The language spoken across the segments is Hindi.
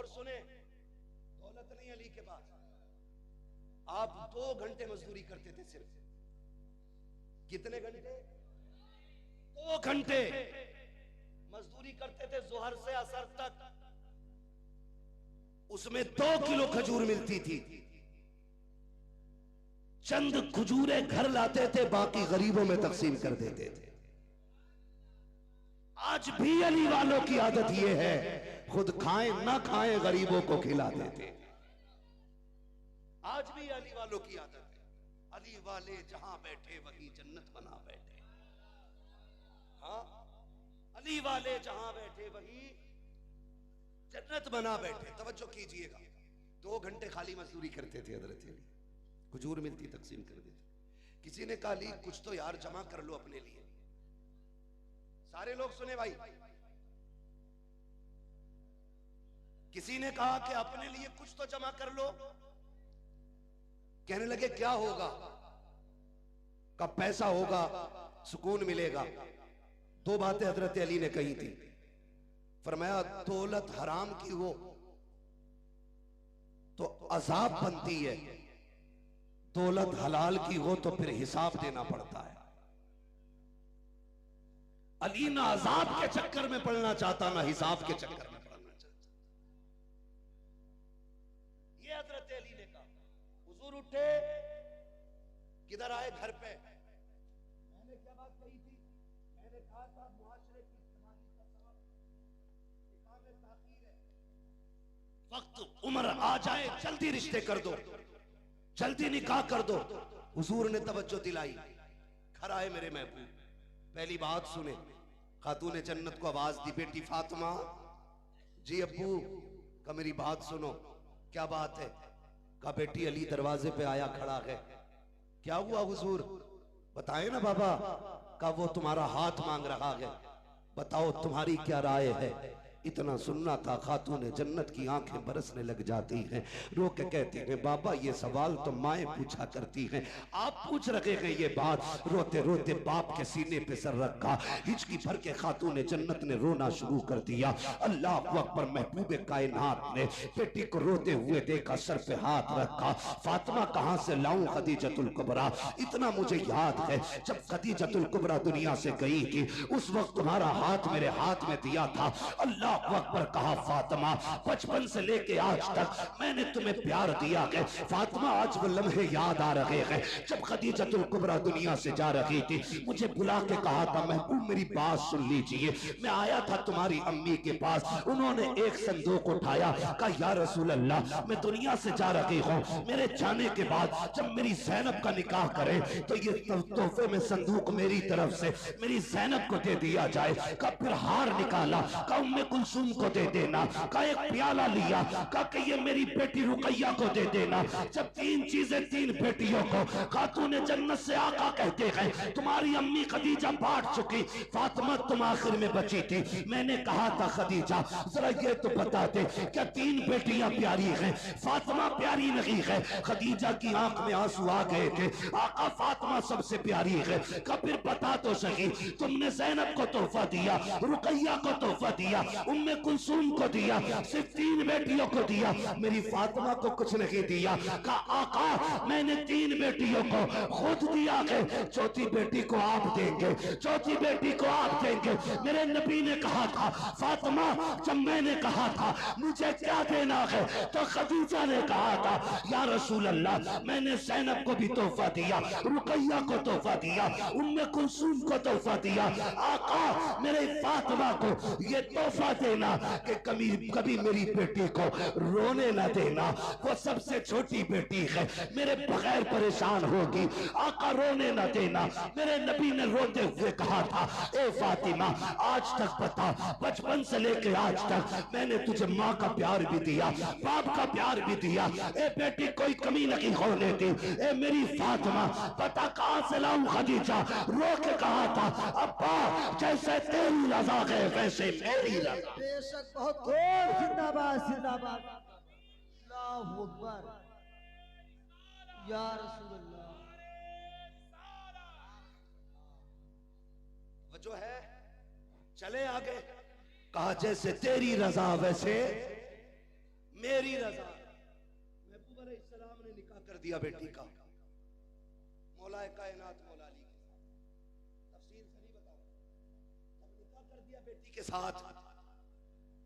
और सुने, दौलत नहीं अली के पास। आप 2 घंटे मजदूरी करते थे सिर्फ। कितने घंटे? 2 घंटे मजदूरी करते थे जोहर से असर तक। उसमें 2 किलो खजूर मिलती थी। चंद खजूरें घर लाते थे, बाकी गरीबों में तकसीम कर देते थे। आज भी अली वालों की आदत यह है, खुद खाएं ना खाएं गरीबों को खिला देते। आज भी अली वालों की आदत है। अली वाले जहां बैठे वही जन्नत बना बैठे। हाँ, अली वाले जहां बैठे वही जन्नत बना बैठे। तवज्जो कीजिएगा। 2 घंटे खाली मजदूरी करते थे हजरत अली, खजूर मिलती तकसीम कर देते। किसी ने कहा अली कुछ तो यार जमा कर लो अपने लिए। सारे लोग सुने भाई। किसी ने कहा कि अपने लिए कुछ तो जमा कर लो। कहने लगे क्या होगा? का पैसा होगा, सुकून मिलेगा। 2 बातें हजरत अली ने कही थी। फरमाया दौलत हराम की हो तो अजाब बनती है, दौलत हलाल की हो तो फिर हिसाब देना पड़ता है। अली ना अजाब के चक्कर में पड़ना चाहता, ना हिसाब के चक्कर में पड़ना चाहता। ये हजरत अली ने कहा। हुजूर उठे, किधर आए? घर पे। मैंने क्या बात कही थी? मैंने कहा था मुआशरे की इस्तेमाली का सबब इकामे ताखीर है। वक्त उम्र आ जाए जल्दी रिश्ते कर दो, जल्दी निकाह कर दो। हुजूर ने तवज्जो दिलाई। घर आए मेरे महबूब, पहली बात सुने। खातून जन्नत को आवाज दी, बेटी फातिमा। जी अब्बू। का मेरी बात सुनो। क्या बात है? का बेटी अली दरवाजे पे आया खड़ा है। क्या हुआ हुजूर? बताए ना बाबा। का वो तुम्हारा हाथ मांग रहा है, बताओ तुम्हारी क्या राय है? इतना सुनना था, खातून जन्नत की आंखें बरसने लग जाती हैं, रो के कहती हैं बाबा ये सवाल तो माएं पूछा करती हैं, आप पूछ रहे हैं ये बात। रोते रोते बाप के सीने पे सर रखा, हिचकी भर के खातून जन्नत ने रोना शुरू कर दिया। अल्लाह अकबर। महबूब कायनात ने बेटी को रोते हुए देखा, सर पे हाथ रखा। फातिमा कहां से लाऊं खदीजतुल कुबरा? इतना मुझे याद है जब खदीजतुल कुबरा दुनिया से गई थी, उस वक्त तुम्हारा हाथ मेरे हाथ में दिया था। अल्लाह अकबर। कहा फातिमा बचपन से लेके आज तक मैंने तुम्हें प्यार दिया है। फातिमा आज वो लम्हे याद आ रहे हैं जब खदीजतुल कुबरा दुनिया से जा रही थी। मुझे बुला के कहा था महबूब मेरी बात सुन लीजिए। मैं आया था तुम्हारी अम्मी के पास, उन्होंने एक संदूक उठाया। कहा या रसूल अल्लाह मैं दुनिया से जा रही हूँ, मेरे जाने के बाद जब मेरी ज़ैनब का निकाह करे तो ये तोहफे में संदूक मेरी तरफ से मेरी ज़ैनब को दे दिया जाए। का फिर हार निकाला, का उम्मे कुलसूम को दे देना। का एक प्याला लिया, का कि ये मेरी बेटी रुकैया को दे देना। जब 3 चीजें 3 बेटियों को खातून जन्नत से आका कहते हैं, तुम्हारी अम्मी खदीजा बांट चुकी, फातिमा तुम आखिर में बची थी। मैंने कहा था खदीजा जरा ये तो बता दे क्या 3 बेटियां प्यारी हैं, फातिमा प्यारी नहीं है? खदीजा की आंख में आंसू आ गए थे। आका फातिमा सबसे प्यारी है। का फिर बता तो सही, तुमने ज़ैनब को तोहफा दिया, रुकैया को तोहफा दिया, उम्मे कुलसूम को दिया, सिर्फ 3 बेटियों को दिया, मेरी फातिमा को कुछ नहीं दिया। का आका मैंने 3 बेटियों को खुद दिया है, चौथी बेटी को आप देंगे, चौथी बेटी को आप देंगे। मेरे नबी ने कहा था फातिमा, जब मैंने कहा था मुझे क्या देना है तो खदीजा ने कहा था या रसूल अल्लाह मैंने ज़ैनब को भी तोहफा दिया, रुकैया को तोहफा दिया, उम्मे कुलसूम को तोहफा दिया। आका मेरे फातिमा को ये तोहफा देना कि कभी मेरी बेटी को रोने न देना, वो सबसे छोटी बेटी है, मेरे बगैर परेशान होगी। आका रोने न देना। मेरे नबी ने रोते हुए कहा था ए फातिमा आज तक बता, बचपन से लेकर आज तक मैंने तुझे माँ का प्यार भी दिया, बाप का प्यार भी दिया, ए बेटी कोई कमी नहीं होने दी। ए मेरी फातिमा पता कहां से लाऊं? खदीजा रो के कहा था अब्बा जैसे तेरी रजा है वैसे मेरी रजा। बेशक बहुत खूब। जिंदाबाद जिंदाबाद। अल्लाहू अकबर या रसूल अल्लाह। वो जो है चले आगे। कहा जैसे तेरी रजा वैसे मेरी रजा। महबूब अलैहिस्सलाम ने निकाह कर दिया बेटी का मौलाए कायनात मौला अली के साथ। तफसीर से नहीं बताऊं, जब निकाह कर दिया बेटी के साथ,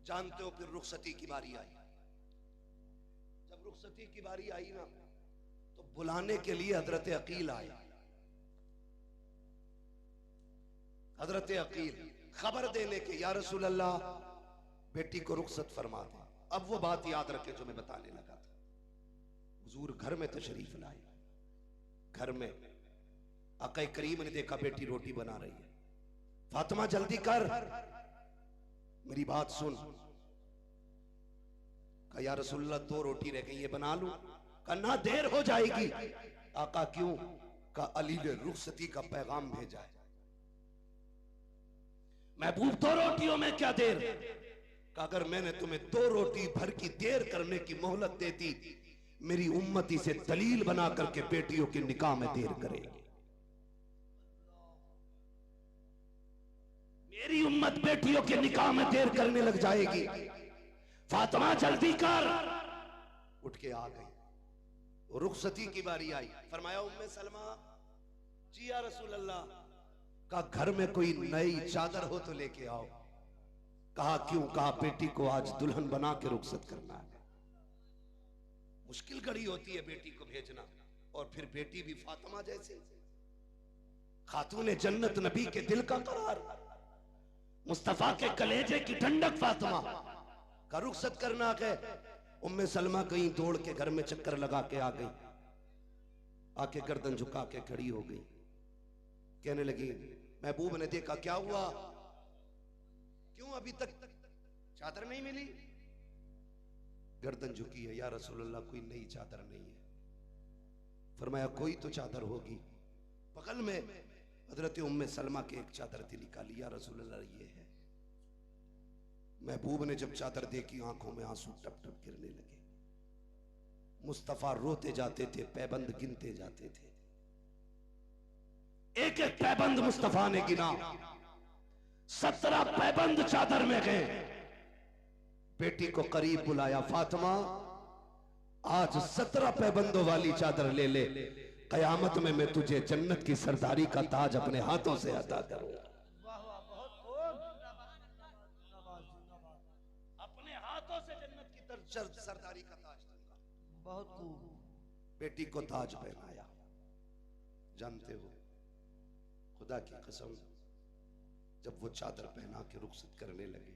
जानते हो फिर रुखसती की बारी आई। जब रुखसती की बारी आई ना, तो बुलाने के लिए हजरत अकील आए। हजरत अकील खबर देने के, या रसूल अल्लाह बेटी को रुखसत फरमा दे। अब वो बात याद रखे जो मैं बताने लगा था। हुजूर घर में तशरीफ लाए। घर में आका करीम ने देखा बेटी रोटी बना रही है। फातिमा जल्दी कर, मेरी बात सुन। कहा या रसूलल्लाह 2 रोटी रह गई, ये बना लूं? कहा ना, देर हो जाएगी। आका क्यों? कहा अली ने रुखसती का पैगाम भेजा है। महबूब 2 रोटियों में क्या देर? कहा अगर मैंने तुम्हें 2 रोटी भर की देर करने की मोहलत देती, मेरी उम्मत इसे दलील बना करके बेटियों के निकाह में देर करेगी। मेरी उम्मत बेटियों के निकाह में देर करने लग जाएगी। फातिमा जल्दी कर। उठ के आ गई। रुखसती की बारी आई। फरमाया उम्मे सलमा, जी या रसूल अल्लाह। कहा घर में कोई नई चादर हो तो लेके आओ। कहा क्यों? कहा बेटी को आज दुल्हन बना के रुखसत करना है। मुश्किल घड़ी होती है बेटी को भेजना, और फिर बेटी भी फातिमा जैसे खातून जन्नत, नबी के दिल का करार, मुस्तफा के कलेजे की ठंडक फातिमा का रुखसत करना है। उम्मे सलमा कहीं दौड़ के घर में चक्कर लगा के आ गई। आके गर्दन झुका के खड़ी हो गई। कहने लगी, महबूब ने देखा, क्या हुआ? क्यों अभी तक चादर नहीं मिली? गर्दन झुकी है। या रसूलल्लाह कोई नई चादर नहीं है। फरमाया कोई तो चादर होगी। बगल में हजरत उम्मे सलमा की एक चादर थी, निकाली। या रसूलल्लाह ये है। महबूब ने जब चादर देखी, आंखों में आंसू टप टप गिरने लगे। मुस्तफा रोते जाते थे, पैबंद गिनते जाते थे। एक एक पैबंद मुस्तफा ने गिना। 17 पैबंद चादर में गए। बेटी को करीब बुलाया, फातिमा आज 17 पैबंदों वाली चादर ले ले। कयामत में मैं तुझे जन्नत की सरदारी का ताज अपने हाथों से अता करूंगा। अपने हाथों से जन्नत की सरदारी का ताज दूंगा। बहुत खूब। बेटी को ताज पहनाया। जानते हो, खुदा की कसम, जब वो चादर पहना के रुखसत करने लगे,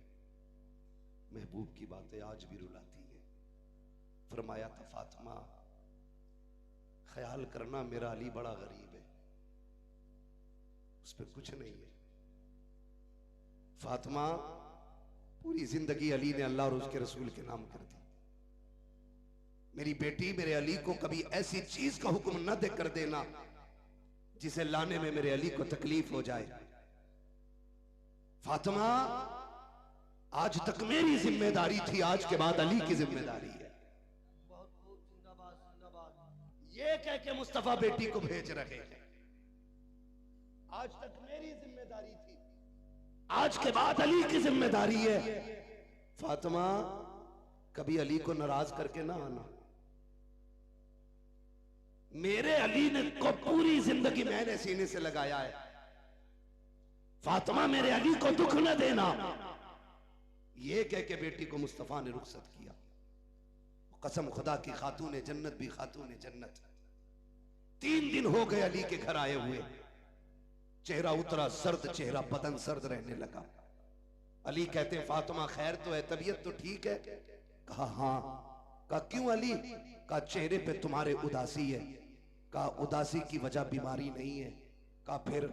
महबूब की बातें आज भी रुलाती है। फरमाया था, फातिमा ख्याल करना मेरा अली बड़ा गरीब है, उस पर कुछ नहीं है। फातिमा पूरी जिंदगी अली ने अल्लाह और उसके रसूल के नाम कर दी। मेरी बेटी मेरे अली को कभी ऐसी चीज का हुक्म न दे कर देना जिसे लाने में मेरे अली को तकलीफ हो जाए। फातिमा आज तक मेरी जिम्मेदारी थी, आज के बाद अली की जिम्मेदारी है। ये कह के मुस्तफा बेटी को भेज रहे हैं, आज तक मेरी जिम्मेदारी थी, आज के बाद अली की जिम्मेदारी है। फातिमा कभी अली को नाराज करके ना आना। मेरे अली ने को पूरी जिंदगी मैंने सीने से लगाया है। फातिमा मेरे अली को दुख न देना। ये कह के बेटी को मुस्तफा ने रुखसत किया। कसम खुदा की, खातून जन्नत भी खातून जन्नत। 3 दिन हो गए अली के घर आए हुए। चेहरा उतरा सर्द, चेहरा बदन सर्द रहने लगा। अली कहते हैं, फातिमा खैर तो है, तबीयत तो ठीक है? कहा हाँ। कहा क्यों अली? कहा चेहरे पे तुम्हारे उदासी है। कहा उदासी की वजह बीमारी नहीं है। कहा फिर?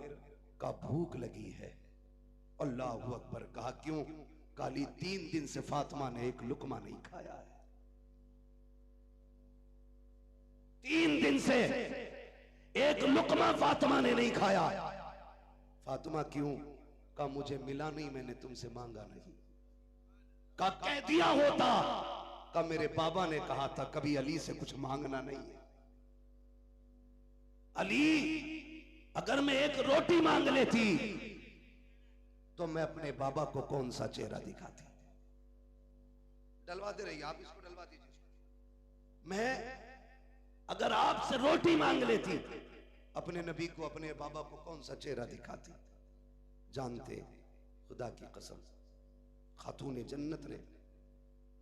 कहा भूख लगी है। अल्लाहु अकबर। कहा क्यों? कहा अली 3 दिन से फातिमा ने एक लुकमा नहीं खाया है। 3 दिन से एक लुकमा फातिमा ने नहीं खाया। फातिमा क्यों? कहा मुझे मिला नहीं, मैंने तुमसे मांगा नहीं। कहा कह दिया होता। कहा मेरे बाबा ने कहा था कभी अली से कुछ मांगना नहीं है। अली अगर मैं एक रोटी मांग लेती तो मैं अपने बाबा को कौन सा चेहरा दिखाती। डलवाते रहिए, आप इसको डलवा दीजिए। मैं अगर आपसे रोटी मांग लेती, अपने नबी को, अपने बाबा को कौन सा चेहरा दिखाती? जानते खुदा की कसम, खातून जन्नत ने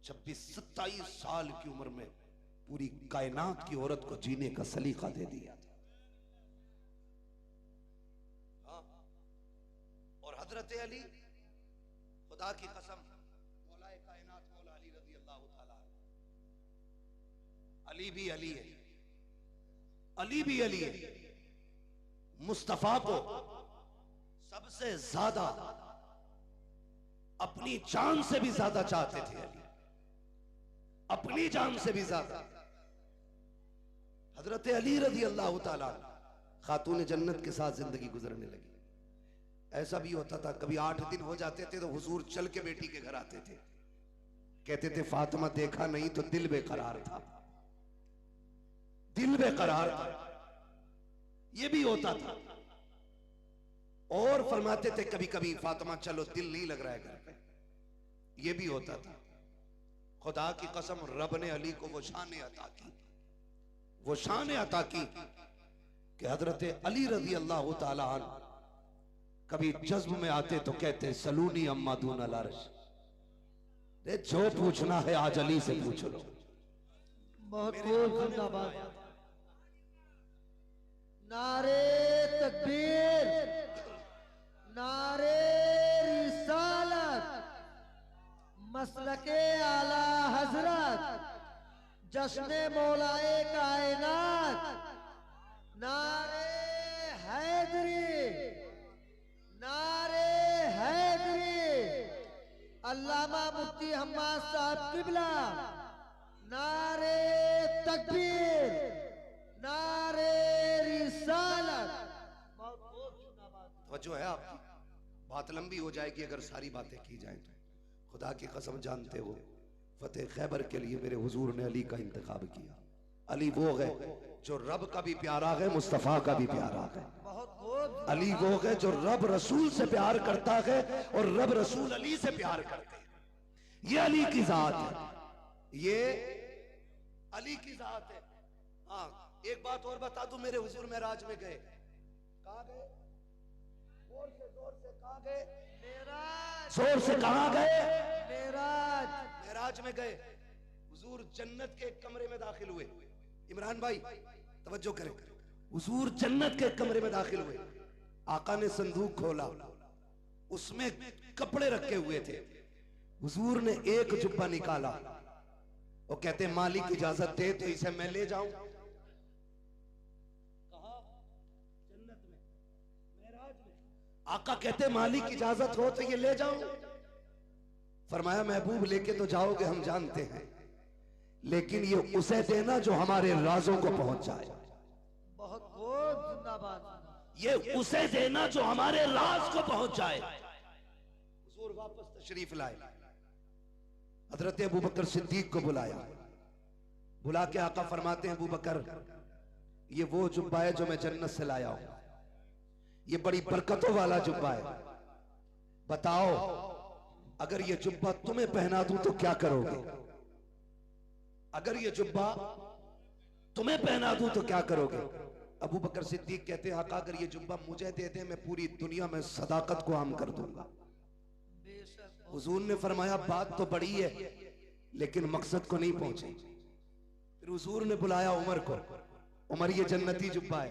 26-27 साल की उम्र में पूरी कायनात की औरत को जीने का सलीका दे दिया था। हाँ। और हजरत अली, खुदा की कसम, मौलाए कायनात मौला अली रज़ी अल्लाह ताला, अली भी अली है, अली भी अली है। मुस्तफा को सबसे ज्यादा अपनी जान से भी ज्यादा चाहते थे अली, अपनी जान से भी ज्यादा। हजरत अली रज़ी अल्लाह ताला खातून जन्नत के साथ जिंदगी गुजरने लगी। ऐसा भी होता था, कभी 8 दिन हो जाते थे तो हुजूर चल के बेटी के घर आते थे, कहते थे फातिमा देखा नहीं तो दिल बेकरार था, दिल बेकरार था। ये भी होता था। और फरमाते थे कभी कभी फातिमा चलो दिल नहीं लग रहा है घर पे, ये भी होता था। खुदा की कसम, रब ने अली को वो शान अता की, वो शान अता की कि हजरत अली रज़ी अल्लाह ताला अन्हु कभी जज्ब में आते तो कहते सलूनी अम्मा दून अल अर्श, जो पूछना है आज अली से पूछ लो। बहुत जिंदाबाद। नारे तकबीर, नारे रिसालत, मसलके आला हजरत, जश्न मौलाए कायनात, नारे हैदरी, नारे हैदरी, अल्लामा मुफ्ती हम्माद साहब किबला, नारे तकबीर, नारे रिसालत। जो है आपकी बात लंबी हो जाएगी अगर सारी बातें की जाएं तो। खुदा की कसम, जानते हो फतेह खैबर के लिए मेरे हुजूर ने अली का इंतखाब किया। अली वो है जो रब का भी प्यारा है, मुस्तफा का भी प्यारा है। अली वो है जो रब रसूल से प्यार करता है और रब रसूल अली से प्यार करते हैं। ये अली की जात है, ये अली की जात है। हाँ, एक बात और बता दूं, मेरे हुजूर मेराज में गए, कहां गए? जोर से कहां गए? मेराज। जोर से कहां गए? मेराज। मेराज में गए। हुजूर जन्नत के एक कमरे में दाखिल हुए। इमरान भाई तवज्जो करें, हुजूर जन्नत के कमरे में दाखिल हुए। आका ने संदूक खोला, उसमें कपड़े रखे हुए थे। हुजूर ने एक जुब्बा निकाला, वो कहते मालिक इजाजत दे तो इसे मैं ले जाऊं। कहा? जन्नत में, मेराज में। आका कहते मालिक इजाजत हो तो ये ले जाऊं। फरमाया महबूब लेके तो जाओगे हम जानते हैं, लेकिन ये उसे देना जो हमारे राजों को पहुंच जाए। बहुत जिंदाबाद। ये उसे देना जो हमारे राज को पहुंच जाए। हुजूर वापस तशरीफ लाए, हजरत अबू बकर सिद्दीक को बुलाया। बुला के आका फरमाते हैं अबू बकर, ये वो जुब्बा है जो मैं जन्नत से लाया हूं, ये बड़ी बरकतों वाला जुब्बा है। बताओ अगर ये जुब्बा तुम्हें पहना दूं तो क्या करोगे? अगर ये जुब्बा तुम्हें पहना दूं तो क्या करोगे? अबू बकर सिद्दीक कहते हैं आका अगर ये जुब्बा मुझे दे दे मैं पूरी दुनिया में सदाकत को आम कर दूंगा। हुजूर ने फरमाया बात तो बड़ी है लेकिन मकसद को नहीं पहुंचे। फिर हुजूर ने बुलाया उमर को, उमर ये जन्नती जुब्बा है,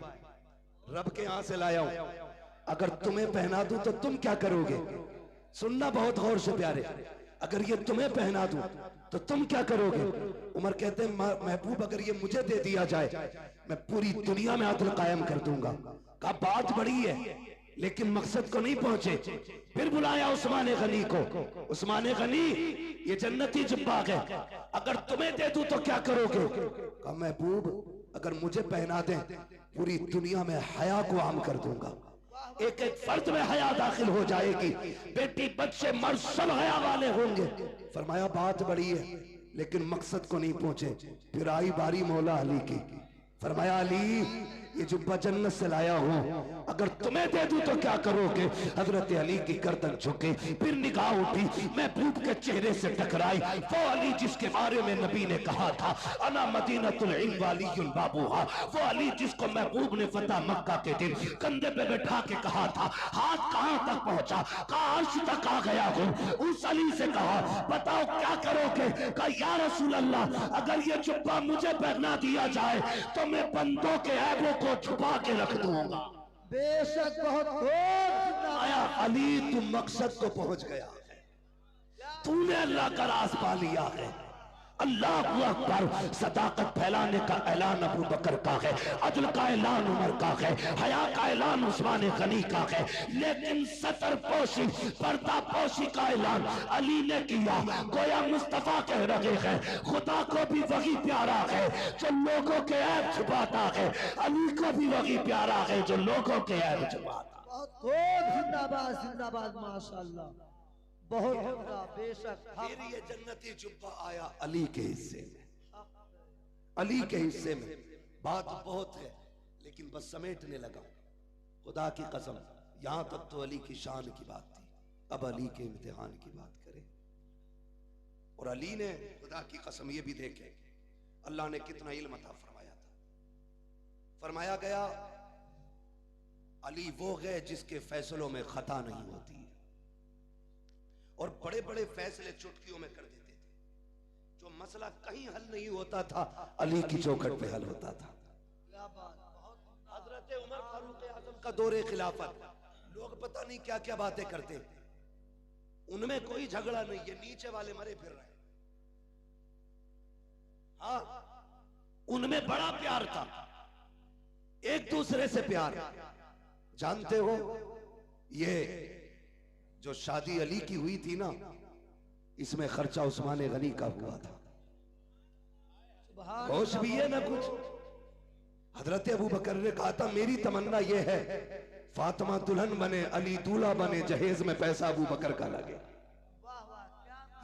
रब के यहां से लाया हूं, अगर तुम्हें पहना दूं तो तुम क्या करोगे? सुनना बहुत गौर से प्यारे, अगर ये तुम्हें पहना दूं तो तुम क्या करोगे? उमर कहते हैं महबूब अगर ये मुझे दे दिया जाए मैं पूरी दुनिया में अदल कायम कर दूंगा। कहा बात बड़ी है लेकिन मकसद को नहीं पहुंचे। फिर बुलाया उस्मान गनी को, उस्मान गनी ये जन्नती जुब्बा है, अगर तुम्हें दे दूं तो क्या करोगे? कहा महबूब अगर मुझे पहना दें पूरी दुनिया में हया को आम कर दूंगा, एक एक फर्द में हया दाखिल हो जाएगी, बेटी बच्चे मर्द सब हया वाले होंगे। फरमाया बात बड़ी है लेकिन मकसद को नहीं पहुंचे। फिर आई बारी मौला अली की, फरमाया अली ये जुब्बा जन्नत से लाया हूं, अगर तुम्हें दे दूं तो क्या करोगे? हजरत अली की गर्दन झुकी, फिर निगाह उठी, महबूब के चेहरे से टकराई। वो अली जिसके बारे में नबी ने कहा था अना मदीनतुल इल्म वालियुल बाबूहा, वो अली जिसको महबूब ने फतह मक्का के दिन कंधे पे बैठा के कहा था हाथ कहां तक पहुंचा, कहा अर्श तक आ गया हूं। उस अली से कहा बताओ क्या करोगे? कहा या रसूल अल्लाह, अगर ये जुब्बा मुझे पहना दिया जाए तो मैं बंदों के ऐबों को छुपा के रख दूंगा। बेशक बहुत खूब। आया अली, तू मकसद को पहुंच गया, तूने अल्लाह का राज पा लिया है। अल्लाह अकबर। सदाकत फैलाने का ऐलान अबू बकर का है, अदल का ऐलान उमर का है, हया का ऐलान उस्मान गनी का है, लेकिन सतर पोशी पर्दा पोशी का ऐलान अली ने किया। गोया मुस्तफा कह रहे हैं खुदा को भी वही प्यारा है जो लोगों के ऐब छुपाता है, अली को भी वही प्यारा है जो लोगों के ऐब छुपाता। बहुत खूब, जिंदाबाद जिंदाबाद, माशाअल्लाह, बहुत उम्दा। बेशक फिर ये जन्नती जुब्बा आया अली के हिस्से में, अली के हिस्से में। बात बहुत है लेकिन बस समेटने लगा। खुदा की कसम, यहां तक तो अली की शान की बात थी, अब अली के इम्तिहान की बात करें। और अली ने खुदा की कसम ये भी देखे अल्लाह ने कितना इल्म अता फरमाया था। फरमाया गया अली वो गए जिसके फैसलों में खता नहीं होती है, और बड़े बड़े फैसले चुटकियों में कर देते थे। जो मसला कहीं हल नहीं होता था अली की चौखट पे हल होता था। हजरत उमर फारूक आजम का दौरे खिलाफत, लोग पता नहीं क्या क्या बातें करते, उनमें कोई झगड़ा नहीं है, नीचे वाले मरे फिर रहे। हाँ, उनमें बड़ा प्यार था, एक दूसरे से प्यार। जानते हो ये जो शादी अली की हुई थी ना, इसमें खर्चा उस्मान गनी का हुआ था। होश भी है ना कुछ। हजरत अबू बकर ने कहा था मेरी तमन्ना यह है फातिमा दुल्हन बने, अली दूल्हा बने, जहेज में पैसा अबू बकर का लगे।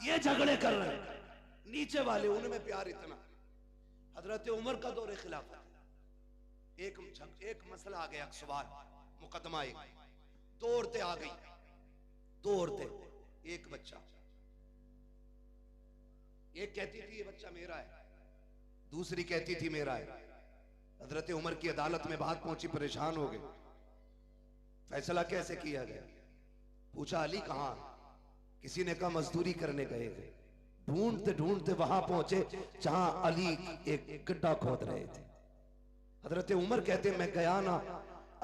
ये झगड़े कर रहे हैं नीचे वाले, उनमें प्यार इतना। हजरत उमर का दौरे खिलाफत, एक मसला आ गया, सवाल मुकदमा, एक दो औरतें आ गई, दो औरतें, एक बच्चा। एक कहती थी ये बच्चा मेरा है, दूसरी कहती थी मेरा है। हजरत उमर की अदालत में बात पहुंची, परेशान हो गए, फैसला कैसे किया गया? पूछा अली कहां? किसी ने कहा मजदूरी करने गए थे। ढूंढते ढूंढते वहां पहुंचे जहां अली एक गड्ढा खोद रहे थे। हजरत उमर कहते मैं गया ना,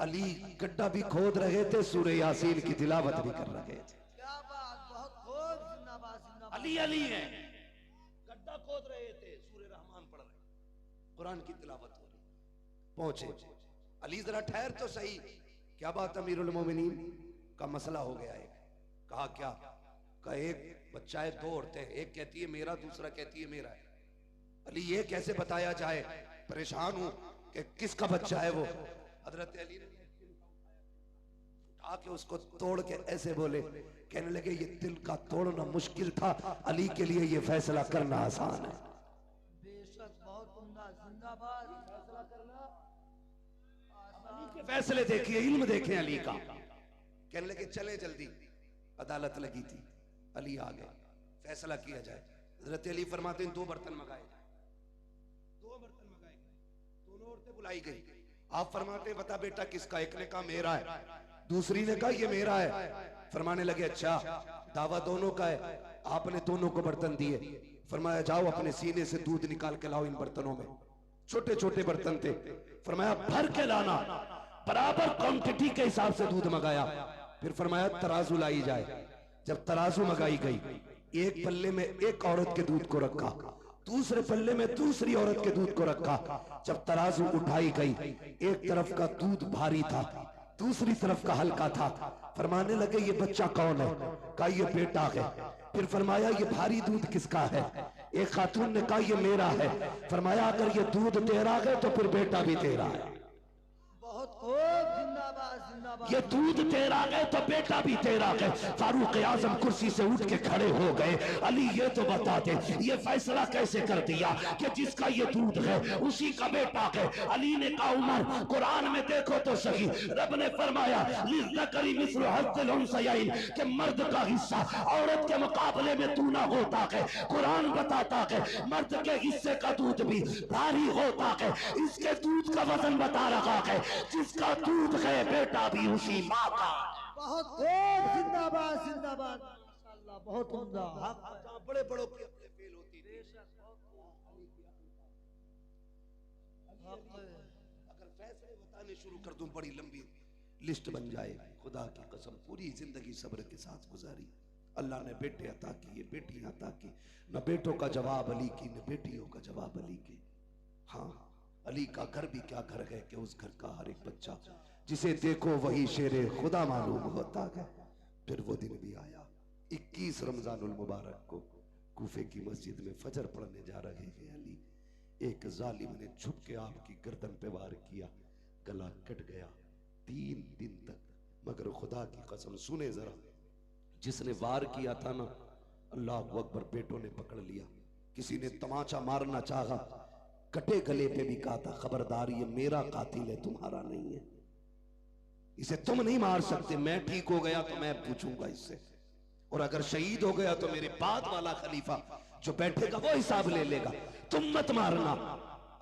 अली गड्ढा भी खोद रहे थे, सूरह यासीन की तिलावत भी कर रहे थे। क्या बात, बहुत खूब, जिंदाबाद जिंदाबाद। अली अली है, गड्ढा खोद रहे थे, सूरह रहमान पढ़ रहे, कुरान की तिलावत हो रही। पहुंचे अली, जरा ठहर तो सही, क्या बात अमीरुल मोमिनीन, का मसला हो गया। एक कहा क्या? का एक बच्चा है, दो औरतें, एक कहती है मेरा, दूसरा कहती है मेरा है। अली ये कैसे बताया जाए, परेशान हूं कि किसका बच्चा है वो। हजरत अली ने उठा के उसको तोड़ के ऐसे बोले, कहने लगे ये दिल का तोड़ना मुश्किल था, अली के लिए ये फैसला करना आसान है। बेशक बहुत उम्दा, जिंदाबाद। फैसला करना, अली के फैसले देखिए, इल्म देखें अली का। कहने लगे चले जल्दी, अदालत लगी थी, अली आ गए, फैसला किया जाए। हजरत अली फरमाते हैं दो बर्तन मंगाए जाए, दो बर्तन मंगाए गए, दोनों औरतें बुलाई गई। आप फरमाते बता बेटा किसका? एक ने कहा मेरा है, दूसरी ने कहा ये मेरा है। फरमाने लगे अच्छा, दावा दोनों का है। आपने दोनों को बर्तन दिए, फरमाया जाओ अपने सीने से दूध निकाल के लाओ इन बर्तनों में। छोटे छोटे बर्तन थे, फरमाया भर के लाना, बराबर क्वांटिटी के हिसाब से दूध मंगाया। फिर फरमाया तराजू लाई जाए। जब तराजू मंगाई गई, एक पल्ले में एक औरत के दूध को रखा, दूसरे पल्ले में दूसरी औरत के दूध को रखा। जब तराजू उठाई गई, एक तरफ का दूध भारी था, दूसरी तरफ का हल्का था। फरमाने लगे ये बच्चा कौन है? कहा ये बेटा है। फिर फरमाया ये भारी दूध किसका है? एक खातून ने कहा ये मेरा है। फरमाया अगर ये दूध तेरा है तो फिर बेटा भी तेरा है। बहुत खूब, जिंदाबाद जिंदाबाद। ये दूध तेरा है तो बेटा भी तेरा है। फारूक आजम कुर्सी से उठ के खड़े हो गए। अली ये तो बता दे ये फैसला कैसे कर दिया कि जिसका ये दूध है उसी का बेटा है। अली ने कहा उमर कुरान में देखो तो सही, रब ने फरमाया लिज़्ज़करी मिस्लु हज़्ज़िल उन्सयैन कि मर्द का हिस्सा औरत के मुकाबले में दूना होता है। कुरान बताता है मर्द के हिस्से का दूध भी भारी होता है। इसके दूध का वजन बता रहा है, जिसका दूध है बेटा भी उसी माँ का। बहुत खूब, जिंदाबाद जिंदाबाद, माशाअल्लाह, बहुत उम्दा। बड़े बड़ों की अपने फेल होती थी। अगर फैसले बताने शुरू कर दूं बड़ी लंबी लिस्ट बन जाए। खुदा की कसम पूरी जिंदगी सब्र के साथ गुजारी। अल्लाह ने बेटे अता किए, बेटियां अता की। न बेटों का जवाब अली की, न बेटियों का जवाब अली के। हाँ, अली का घर भी क्या घर है कि उस घर का हर एक बच्चा जिसे देखो वही शेरे खुदा मालूम होता है। फिर वो दिन भी आया 21 रमजानुल मुबारक को कूफे की मस्जिद में फजर पढ़ने जा रहे हैं अली। एक जालिम ने छुप के आपकी गर्दन पे वार किया, गला कट गया 3 दिन तक। मगर खुदा की कसम सुने जरा, जिसने वार किया था ना, अल्लाह अकबर, बेटों ने पकड़ लिया। किसी ने तमाचा मारना चाहा, कटे गले पे भी कहा था खबरदार ये मेरा कातिल है, तुम्हारा नहीं है, इसे तुम नहीं मार सकते। मैं ठीक हो गया तो मैं पूछूंगा इससे, और अगर शहीद हो गया तो मेरे बाद वाला खलीफा जो बैठेगा वो हिसाब ले लेगा, तुम मत मारना।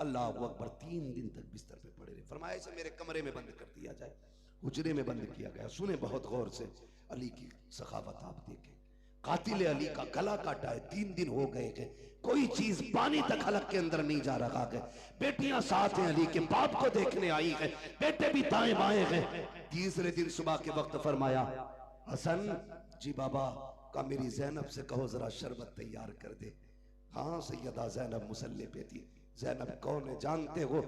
अल्लाह अकबर 3 दिन तक बिस्तर पे पड़े रहे। फरमाया इसे मेरे कमरे में बंद कर दिया जाए। हुजरे में बंद किया गया। सुने बहुत गौर से, अली की सखावत आप देखें। कातिल अली का गला काटा है, 3 दिन हो गए हैं, कोई चीज पानी तक हलक के अंदर नहीं जा रहा है। बेटियां साथ हैं अली के, बाप को देखने आई है, बेटे भी दाएं बाएं हैं। तीसरे दिन सुबह के वक्त फरमाया हसन जी बाबा का मेरी जैनब से कहो जरा शरबत तैयार कर दे। हाँ सैयदा जैनब मुसल्ले पे थी। जैनब कौन है जानते हो?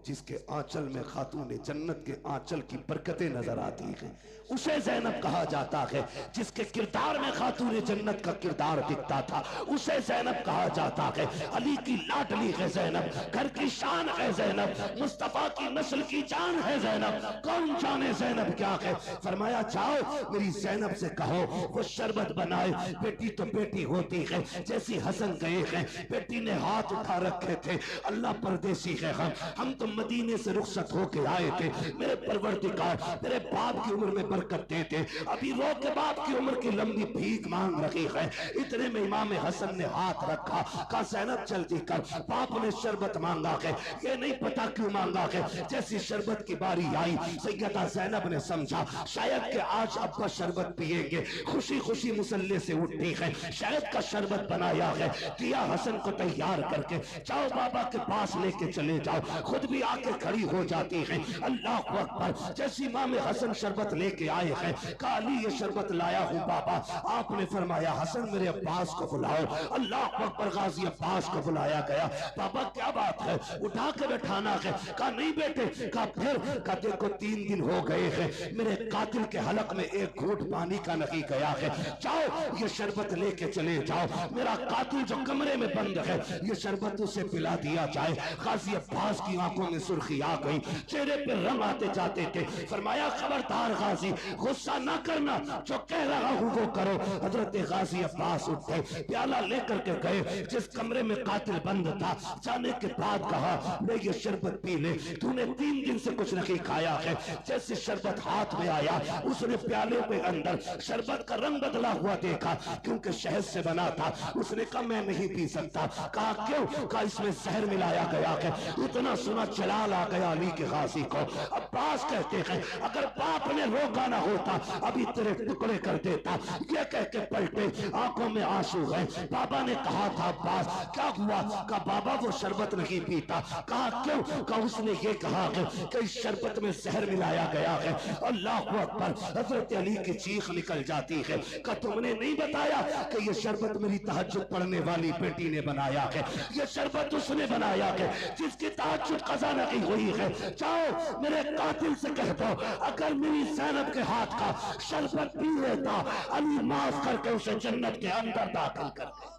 जिसके आंचल में खातून जन्नत के आंचल की बरकतें नजर आती हैं, उसे जैनब कहा जाता है। जिसके किरदार में खातून जन्नत का किरदार दिखता था, उसे जैनब कहा जाता है। अली की लाडली है जैनब, घर की शान है जैनब, मुस्तफा की नस्ल की जान है जैनब। कौन जाने जैनब क्या है? फरमाया जाओ मेरी जैनब से कहो वो शरबत बनाए। बेटी तो बेटी होती है, जैसी हसन गए हैं बेटी ने हाथ उठा रखे थे। अल्लाह परदेसी है, हम तो मदीने से रुखसत होके आए थे। मेरे परवरदिगार मेरे बाप की उम्र में बरकत देते। अभी रो के बाप की उम्र की लंबी भीख मांग रही है। इतने में इमाम हसन ने हाथ रखा, कहा ज़ैनब जल्दी कर। बाप ने शरबत मांगा है, ये नहीं पता क्यों मांगा है। जैसी शरबत की बारी आई, सैयदा ज़ैनब ने समझा शायद के आज अब्बा शरबत पिएंगे। खुशी खुशी मुसल्ले से उठी है, शायद का शरबत बनाया है, दिया हसन को तैयार करके जाओ बाबा के पास लेके चले जाओ। खुद भी आके खड़ी हो जाती है। अल्लाह अकबर। जैसी इमाम हसन शरबत लेके आए हैं, कहा अली ये शरबत लाया हूँ बाबा। आपने फरमाया हसन मेरे अब्बास को बुलाओ। अल्लाह अकबर। गाजी अब्बास को बुलाया गया। बाबा क्या बात है? उठा के बैठाना है। कहा नहीं बेटे। कहा फिर? कहा देखो 3 दिन हो गए हैं, मेरे कातिल के हलक में एक घूंट पानी का नहीं गया है। जाओ ये शरबत लेके चले जाओ। मेरा कातिल जो कमरे में बंद है, ये शरबत उसे पिला दिया जाए। गाजी अब्बास की आंखों में सुर्खी आ गई, चेहरे पे रंग आते जाते थे। फरमाया खबरदार गाजी, गुस्सा ना करना, जो कह रहा हूँ वो करो। हजरत गाजी अब्बास उठे, प्याला लेकर के गए जिस कमरे में कातिल बंद था। जाने के बाद कहा ले ये शरबत पी ले, तूने 3 दिन से कुछ नहीं खाया है। जैसे शरबत हाथ में आया, उसने प्याले के अंदर शरबत का रंग बदला हुआ देखा, क्योंकि शहद से बना था। उसने कहा मैं नहीं पी सकता। कहा क्यों? कहा इसमें जहर मिलाया गया है। इतना सुना जलाल आ गया अली के गाजी को। अब्बास कहते हैं अगर बाप ने रोका ना होता अभी तेरे टुकड़े कर देता। ये कह के पलटे, आंखों में आंसू है। बाबा ने कहा था अब्बास क्या हुआ? कहा बाबा वो शरबत नहीं पीता। कहा क्यों? कहा उसने ये कहा है कि इस शरबत में जहर मिलाया गया है। अल्लाह अकबर। हजरत अली की चीख निकल जाती है। कहा तुमने नहीं बताया कि ये शरबत मेरी तहज्जुद पढ़ने वाली बेटी ने बनाया है। ये शरबत उसने बनाया है जिसकी तहज्जुद कज़ा नहीं हुई है। जाओ मेरे कातिल से कह दो अगर मेरी ज़ैनब के हाथ का शरबत पी लेता, अली माफ करके उसे जन्नत के अंदर दाखिल कर दे।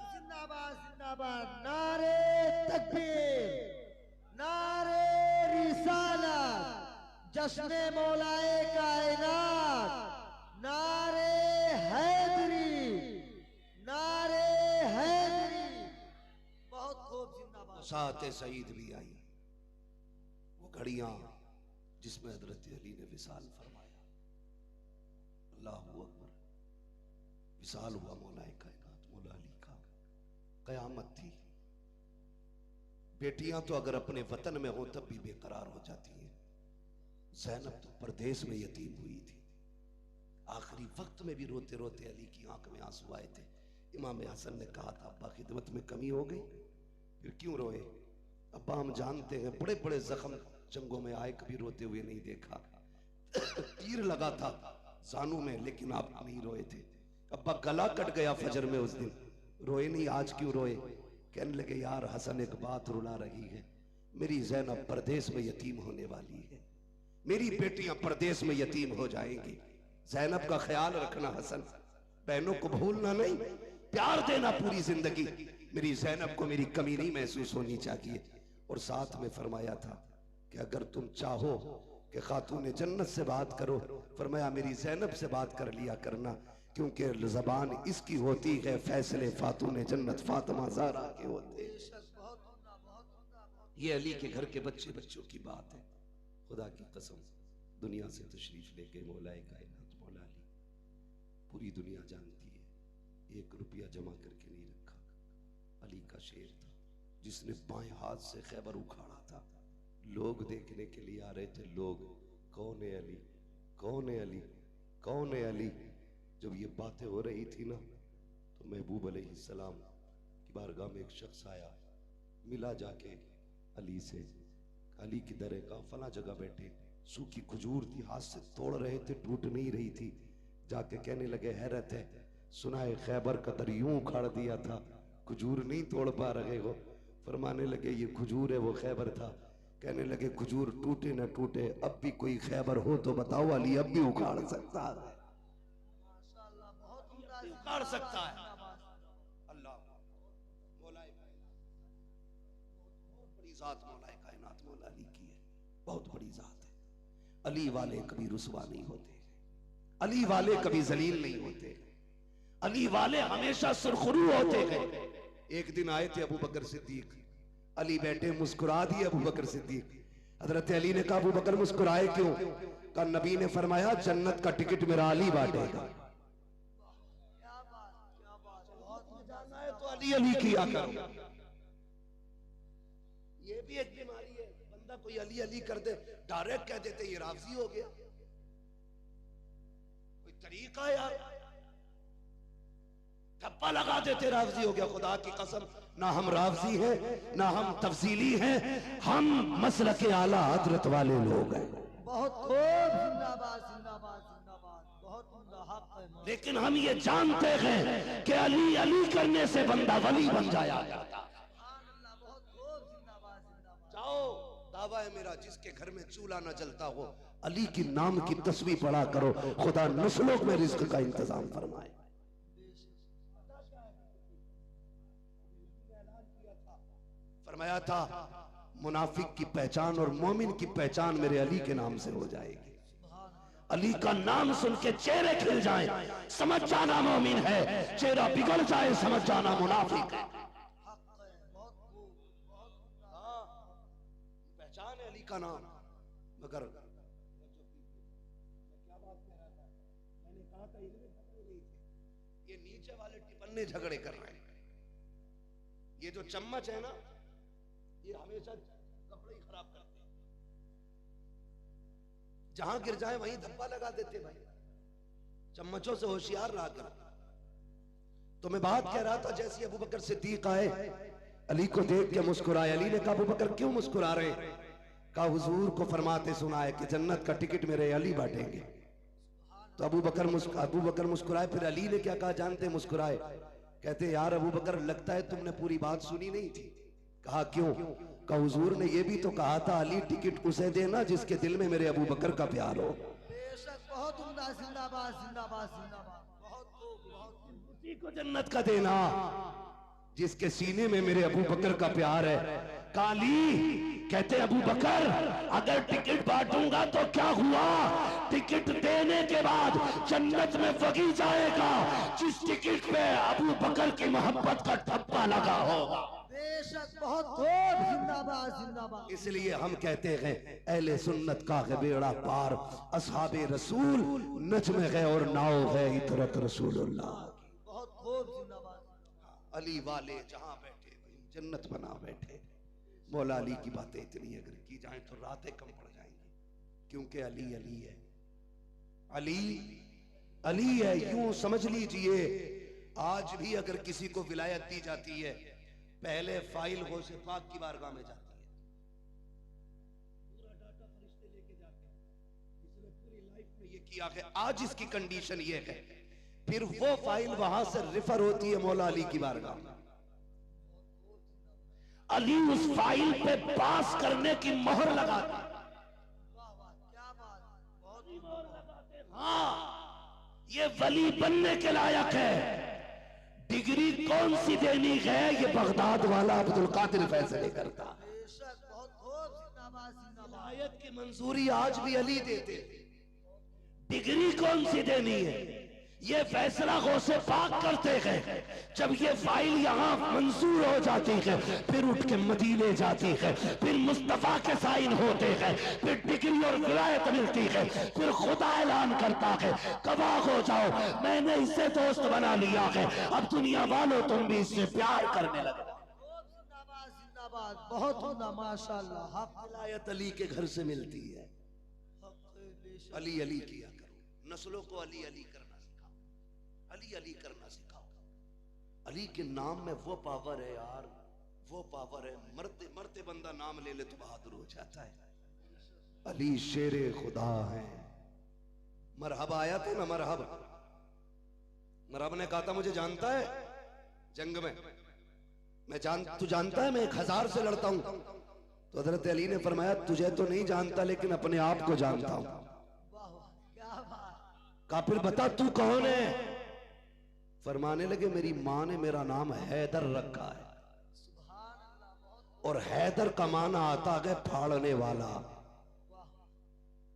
जिंदाबाद जिंदाबाद, नारे तकबीर, नारे रिसालत, जश्न मौलाए कायनात, नारे हैदरी, नारे हैदरी। बहुत खूब, जिंदाबाद। साथ सईद भी आई, वो घड़ियां जिसमें हजरत अली ने विसाल फरमाया। अल्लाहू अकबर। विसाल हुआ मौलाए कायनात मौला अली का। कयामत थी। बेटियां तो अगर अपने वतन में हो तब भी बेकरार हो जाती हैं। ज़ैनब तो परदेश में यतीम हुई थी। आखिरी वक्त में भी रोते रोते अली की आंख में आंसू आए थे। इमाम हसन ने कहा था, अब्बा खिदमत में कमी हो गई? फिर क्यों रोए? अब्बा हम जानते हैं बड़े बड़े जख्म जंगों में आए, कभी रोते हुए नहीं देखा। तीर लगा था जानू में, लेकिन आप नहीं रोए थे। अब्बा गला कट गया फजर में उस दिन, रोए नहीं, आज क्यों रोए? कहने लगे, यार हसन एक बात रुला रही है, मेरी ज़ैनब परदेश में यतीम होने वाली है, मेरी बेटियां परदेश में यतीम हो जाएंगी। ज़ैनब का ख्याल रखना हसन, बहनों को भूलना नहीं, प्यार देना पूरी जिंदगी। मेरी ज़ैनब को मेरी कमी नहीं महसूस होनी चाहिए। और साथ में फरमाया था कि अगर तुम चाहो कि खातून जन्नत से बात करो, फरमाया मेरी ज़ैनब से बात कर लिया करना, क्योंकि ज़बान इसकी होती है, फैसले फातून जन्नत फातिमा ज़हरा के होते हैं। ये अली के घर के बच्चे बच्चों की बात है। खुदा की कसम, दुनिया से तशरीफ लेके मौलाए कायनात मौला अली, पूरी दुनिया जानती है, 1 रुपया जमा करके नहीं रखा। अली का शेर था, जिसने बाएं हाथ से खैबर उखाड़ा था। लोग देखने के लिए आ रहे थे, लोग, कौन है अली, कौन है अली, कौन है अली। जब ये बातें हो रही थी ना, तो महबूब अलैहिस्सलाम की बारगाह में एक शख्स आया, मिला जाके अली से। अली की दर का फला जगह बैठे, सूखी खजूर थी, हाथ से तोड़ रहे थे, टूट नहीं रही थी। जाके कहने लगे, हैरत है, सुनाए खैबर का दर यूं उखाड़ दिया था, खजूर नहीं तोड़ पा रहे हो। फरमाने लगे, ये खजूर है, वो खैबर था। कहने लगे, खजूर टूटे न टूटे, अब भी कोई खैबर हो तो बताओ, अली अब भी उखाड़ सकता है, उखाड़ सकता है। अल्लाह मौलाए बहुत बड़ी जात मौलाए कायनात मौला अली की है, बहुत बड़ी जात है। अली वाले कभी रुसवा नहीं होते, अली वाले कभी जलील नहीं होते, अली वाले हमेशा सुरखरू होते हैं। एक दिन आए थे अबू बकर सिद्दीक, अली बैठे, मुस्कुरा दिए अबू बकर सिद्दीक। हजरत अली ने कहा, अबू बकर मुस्कुराए क्यों? कहा, नबी ने फरमाया जन्नत का टिकट मेरा अली बांटेगा। जाना है तो अली अली किया करो। ये भी एक बीमारी है, बंदा कोई अली अली कर दे, डायरेक्ट कह देते ये राफजी हो गया। कोई तरीका यार, ठप्पा लगा देते राफजी हो गया। खुदा की कसम, ना हम राफजी हैं, ना हम तफसीली हैं, हम मसलक आला हजरत वाले लोग हैं। बहुत खूब, जिंदाबाद जिंदाबाद जिंदाबाद, बहुत उम्दा हक है। लेकिन हम ये जानते हैं कि अली अली करने से बंदा वली बन जाया जाता। बहुत खूब, जिंदाबाद जिंदाबाद। जाओ, दावा है मेरा, जिसके घर में चूल्हा न जलता हो, अली की नाम की तस्वीर पढ़ा करो, खुदा नस्लों में रिज्क का इंतजाम फरमाए। फरमाया था, मुनाफिक की पहचान और मोमिन की पहचान मेरे अली के नाम से हो जाएगी। अली का नाम सुन के चेहरे खिल जाएं, समझ जाना मोमिन है, चेहरा बिगड़ जाए समझ जाना मुनाफिक है। पहचान है अली का नाम। मगर क्या बात कह रहा था, मैंने कहा था ये नीचे वाले टिपन्ने झगड़े कर रहे हैं। ये जो चम्मच है ना, ये हमेशा कपड़े ही खराब करते हैं, जहां गिर जाए वहीं धब्बा लगा देते भाई। चम्मचों से होशियार रहा कर। तो मैं बात कह रहा था, जैसे अबू बकर सिद्दीक आए, अली को देख के मुस्कुराए। अली ने कहा, अबू बकर क्यों मुस्कुरा रहे? कहा, हुजूर को फरमाते सुना है कि जन्नत का टिकट मेरे अली बांटेंगे। तो अबू बकर मुस्कुराए। फिर अली ने क्या कहा जानते? मुस्कुराए, कहते, यार अबू बकर, लगता है तुमने पूरी बात सुनी नहीं थी। कहा, क्यों? कहा, हुजूर ने यह भी तो कहा था, अली टिकट उसे देना जिसके दिल में मेरे अबू बकर का प्यार हो। बेशक, बहुत उम्दा, जिंदाबाद जिंदाबाद जिंदाबाद, बहुत खूब। उसी को जन्नत का देना जिसके सीने में मेरे अबू बकर का प्यार है। काली कहते अबू बकर अगर टिकट बांटूंगा तो क्या हुआ, टिकट देने के बाद जन्नत में वही जाएगा जिस टिकट पे अबू बकर की मोहब्बत का ठप्पा लगा होगा। बेशक बहुत खूब, जिंदाबाद जिंदाबाद। इसलिए हम कहते हैं अहले सुन्नत का है बेड़ा पार, असहाबे रसूल नज्म है और नाव है इतरत रसूलुल्लाह। बहुत खूब, जिंदाबाद। अली वाले जहां बैठे वहीं जन्नत बना बैठे। मौला अली की बातें इतनी अगर की जाए तो रातें कम पड़ जाएंगी, क्योंकि अली अली है, अली अली है। यूं समझ लीजिए आज भी अगर किसी को विलायत दी जाती है पहले फाइल गौसे पाक की बारगाह में जाती है, पूरा डाटा फरिश्ते लेके जाते हैं, इसने पूरी लाइफ में ये किया है, आज इसकी कंडीशन ये है, फिर वो फाइल वहां से रिफर होती है मौला अली की बारगाह में। अली उस फाइल पे पास करने की मोहर लगाते। क्या बात, बहुत मोहर लगाते। हाँ, ये वली बनने के लायक है। डिग्री कौन सी देनी है ये बगदाद वाला अब्दुल कादिर फैसले करता। बेशक बहुत खूब, जिंदाबाद जिंदाबाद। विलायत की मंजूरी आज भी अली देते। डिग्री कौन सी देनी है ये फैसला गौसे पाक करते हैं। जब ये फाइल यहाँ मंजूर हो जाती है फिर उठ के मदीने जाती है, फिर मुस्तफा के साइन होते हैं, फिर डिग्री और विलायत मिलती है, फिर खुदा ऐलान करता है गवाह हो जाओ मैंने इससे दोस्त बना लिया है, अब दुनिया वालों तुम भी इससे प्यार करने लगे। जिंदाबाद जिंदाबाद, बहुत होना माशाअल्लाह। हक विलायत अली के घर से मिलती है। अली अली किया करो, नस्लों को अली अली करना सिखाओ, अली अली करना सिखाओ। अली के नाम में वो पावर है यार, वो पावर है, मरते मरते बंदा नाम ले ले तो बहादुर हो जाता है। अली शेरे खुदा है। मरहब आया था ना, मरहब, मरहब ने कहा था मुझे जानता है जंग में, तू जानता है मैं 1000 से लड़ता हूं। तो हजरत अली ने फरमाया तुझे तो नहीं जानता लेकिन अपने आप को जानता हूं। कहा फिर बता तू कौन है। फरमाने लगे मेरी मां ने मेरा नाम हैदर रखा है, और हैदर का माना आता है फाड़ने वाला।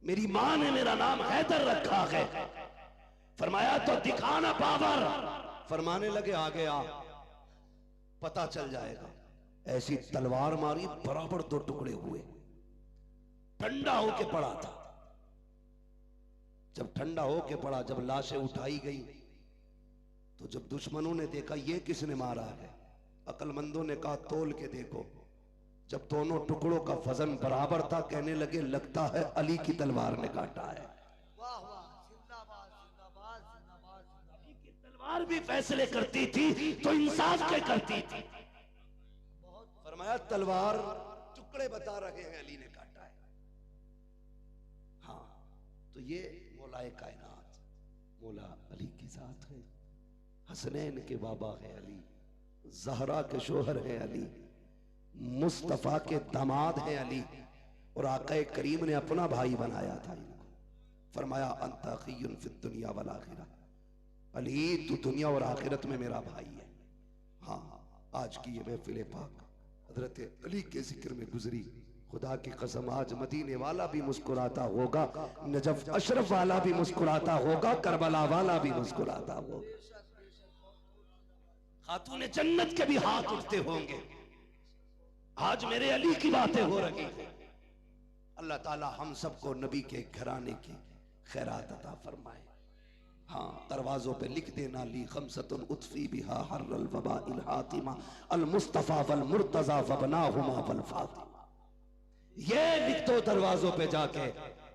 मेरी मां ने मेरा नाम हैदर रखा है। फरमाया तो दिखाना पावर। फरमाने लगे आगे आ पता चल जाएगा। ऐसी तलवार मारी बराबर 2 टुकड़े हुए। ठंडा होके पड़ा था। जब ठंडा होके पड़ा, जब लाशें उठाई गई तो जब दुश्मनों ने देखा ये किसने मारा है, अक्लमंदों ने कहा तोल के देखो। जब दोनों टुकड़ों का वजन बराबर था कहने लगे लगता है अली की तलवार ने काटा है। वाह वाह, जिंदाबाद जिंदाबाद जिंदाबाद। अली की तलवार भी फैसले करती थी तो इंसाफ के करती थी। फरमाया तलवार टुकड़े बता रहे हैं अली ने काटा है। हाँ, तो ये मौलाए कायनात मौला अली की जात है। हसनैन के बाबा है अली, जहरा के शोहर है अली, मुस्तफा के दामाद हैं अली, और आका करीम ने अपना भाई बनाया था इनको। फरमाया अंता अखीयुन फिद दुनिया वल आखिरा, अली तू दुनिया और आखिरत में मेरा भाई है। हाँ, आज की ये महफिल पाक हजरत अली के जिक्र में गुजरी। खुदा की कसम आज मदीने वाला भी मुस्कुराता होगा, नजफ अशरफ वाला भी मुस्कुराता होगा, करबला वाला भी मुस्कुराता होगा, खातून जन्नत के भी हाथ उठते होंगे। आज मेरे अली की बातें हो रही हैं। अल्लाह ताला हम सबको नबी के घराने की खैरात अता फरमाए। हाँ, दरवाजों पे लिख देना ली खमसतुन उतफी बिहा हर्रल वबा इल हातिमा अल मुस्तफा वल मुर्तजा वबनाहुमा वल फातिमा। ये लिख दो दरवाजों पे जाके,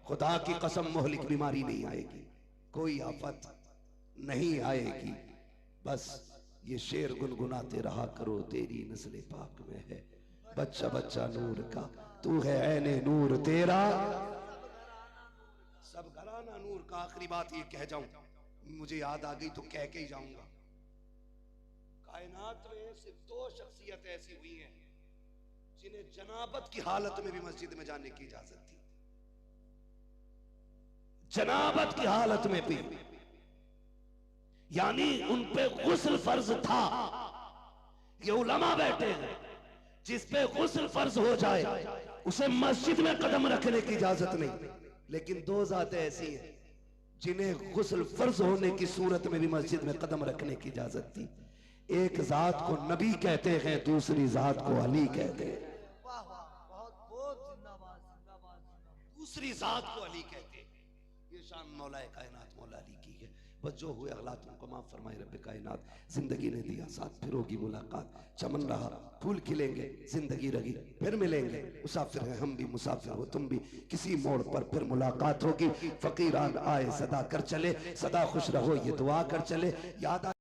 खुदा की कसम मोहलिक बीमारी नहीं आएगी, कोई आफत नहीं आएगी। बस ये शेर गुनगुनाते रहा करो, तेरी नस्ल पाक में है बच्चा बच्चा नूर का, तू है ऐने नूर तेरा सब घराना नूर का। आखिरी बात ये कह जाऊं, मुझे याद आ गई तो कह के ही जाऊंगा। कायनात में सिर्फ 2 शख्सियत ऐसी हुई हैं जिन्हें जनाबत की हालत में भी मस्जिद में जाने की इजाजत थी। जनाबत की हालत में भी, यानी उन पे गुस्ल फर्ज था। ये उलमा बैठे हैं, जिस पे गुस्ल फर्ज हो जाए उसे मस्जिद में कदम रखने की इजाजत नहीं। लेकिन दो जातें ऐसी हैं जिन्हें गुस्ल फर्ज होने की सूरत में भी मस्जिद में कदम रखने की इजाजत थी। एक जात को नबी कहते हैं, दूसरी जात को अली कहते हैं। वाह वाह, बहुत बहुत जिंदाबाद जिंदाबाद जिंदाबाद। दूसरी जात को अली कहते हैं। ये शान मौलाए कायनात मौला अली की है। बस जो हुए अगला तुमको माफ फरमाए रब्बे कायनात। जिंदगी ने दिया साथ, फिर होगी मुलाकात। चमन रहा फूल खिलेंगे, जिंदगी रही फिर मिलेंगे। मुसाफिर हैं हम भी, मुसाफिर हो तुम भी, किसी मोड़ पर फिर मुलाकात होगी। फकीरान आए सदा कर चले, सदा खुश रहो ये दुआ कर चले। याद